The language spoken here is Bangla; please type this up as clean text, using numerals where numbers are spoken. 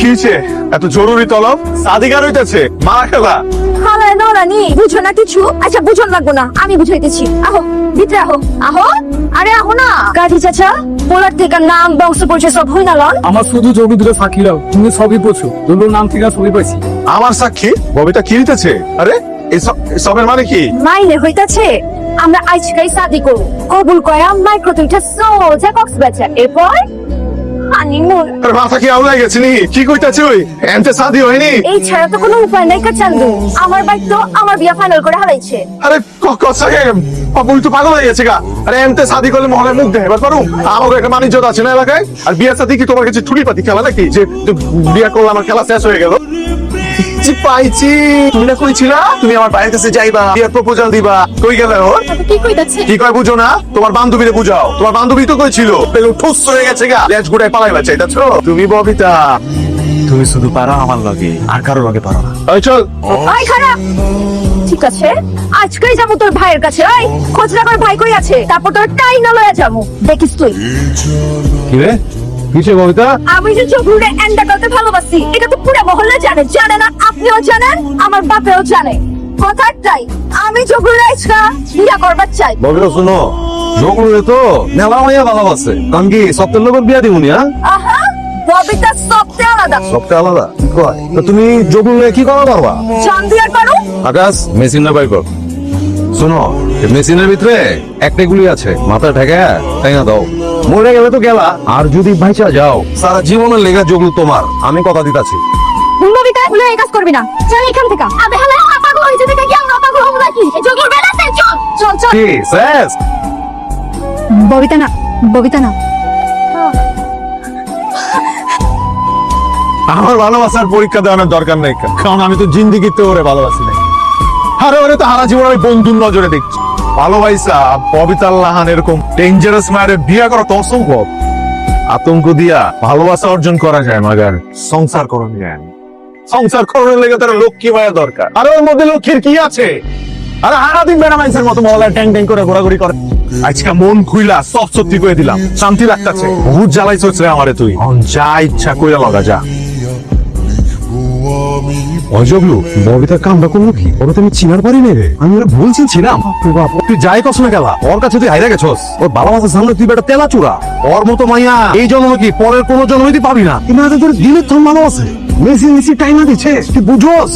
কি হয়েছে? এত জরুরি তলব? সাদিকার হইতেছে মারা খেলা। হালায় নরানি বুঝো না কিছু? আচ্ছা বুঝন লাগবো না, আমি বুঝাইতেছি। আহো ভিতরে আহো। আহো, আরে আহো না। গাধি চাচা, পোলার থেকে নাম বংশ পরিচয় সব হই না লন। আমার শুধু জমি দুটো ফাঁকি দাও, তুমি সবই পড়ছো। দুটোর নাম থেকে সবই পাইছি। আমার সাক্ষী ববিতা কি হইতেছে? আরে সবের মানে কি? মাইনে হইতাছে আমরা আজকাই শাদি করব। কবুল করা মাইক্রো তুইটা সোজা কক্সবাজার, এরপর হানিমুন। আরে মাথা কি আউলাই গেছে নি? কি কইতাছে ওই? এমতে শাদি হয়নি? এই ছাড়া তো কোনো উপায় নাই কাচান্দু। আমার বাইক তো আমার বিয়া ফাইনাল করে হারাইছে। আরে কসাকে পাপুল তো পাগল হয়ে গেছে গা। আরে এমতে শাদি করলে মহলে মুখ দেয় এবার পারুম। আমাকে একটা মানিজ্যত আছে না এলাকায়। আর বিয়ের সাথে কি তোমার কাছে ছুরি পাতি খেলা নাকি যে বিয়া করলে আমার খেলা শেষ হয়ে গেল? পাইছি, তুমি না কইছিলা তুমি আমার বাইরের কাছে যাইবা, বিয়ের প্রপোজাল দিবা, কই গেল ওর? কি কইতাছে? কি কয় বুঝো না? তোমার বান্ধবীরে বুঝাও। তোমার বান্ধবী তো কইছিল ঠুস হয়ে গেছে গা, লেজ গুড়ায় পালাইবা চাইতাছো। তুমি ববিতা, তুমি শুধু পারো আমার লগে, আর কারো লগে পারো না। ওই চল। ওই খারাপ। ঠিক আছে, আজকেই যাবো তোর ভাইয়ের কাছে। ওই খোঁজ রাখার ভাই কই আছে? তারপর তোর টাই না লয়া যাবো, দেখিস তুই। কি রে? কিসে ববিতা? আমি যে চোখুরে এন্ডা করতে ভালোবাসি, এটা তো পুরো মহল্লা জানে। জানে না? আপনিও জানেন, আমার বাপেও জানে। কথাটাই আমি চোখুরে আজকা বিয়া করবার চাই। ববিতা শুনো, জগুলে তো মেলা মাইয়া ভালোবাসে। কারণ কি সপ্তাহের লোকের বিয়া দিবনি? হ্যাঁ, আহা, ববিতা সবচেয়ে আলাদা। সপ্তাহে আলাদা। কি কয়? তো তুমি জগুলে কি করা পারবা? জান দিয়ার পারো? আকাশ মেশিন না বাই কর। শোনো, মেশিনের ভিতরে একটা গুলি আছে, মাথা ঠেকা তাই না দাও। মরে গেলে তো গেলা, আর যদি বাইচা যাও সারা জীবনের লেগা জগলু তোমার, আমি কথা দিতাছি। ববিতা ভুলে এই কাজ করবি না। চল এখান থেকে। আবে হালা পাগল হইছে দেখে কি আমরা পাগল হবো নাকি? এই জগর বেলাতে চল চল চল। কি শেষ? ববিতা না, ববিতা না। আমার ভালোবাসার পরীক্ষা দেওয়ানোর দরকার নেই, কারণ আমি তো জিন্দিগিতে ওরে ভালোবাসি না। আরে ওরে তো হারা জীবন আমি বন্ধুর নজরে দেখছি। ভালোবাসা ববিতার লাহান এরকম ডেঞ্জারাস মায়ের বিয়ে করা তো অসম্ভব। আতঙ্ক দিয়া ভালোবাসা অর্জন করা যায়, মাগার সংসার করণ যায় না। সংসার করণের লেগে তার লক্ষ্মী মায়া দরকার। আর ওর মধ্যে লক্ষ্মীর কি আছে? আরে সারাদিন বেড়া মাইন্সের মতো মহলায় ট্যাং ট্যাং করে ঘোরাঘুরি করে। আজকে মন খুইলা সব সত্যি করে দিলাম, শান্তি লাগতাছে। বহুত জ্বালাইছিস রে আমারে তুই। যা ইচ্ছা কইরা লগা যা। অজগলু ববিতার কামটা করলো কি? ওরা তো আমি চিনার পারি না রে, আমি ওরা ভুল চিনছিলাম। তুই যাই কস না গেলা, ওর কাছে তুই হাইরা গেছস। ওর ভালোবাসার সামনে তুই বেটা তেলা চূড়া। ওর মতো মাইয়া এই জন্ম কি পরের কোন জন্মই তুই পাবি না। কিন্তু তোর দিনের থম ভালোবাসে, মেসি মেসি টাইম না দিচ্ছে, তুই বুঝোস?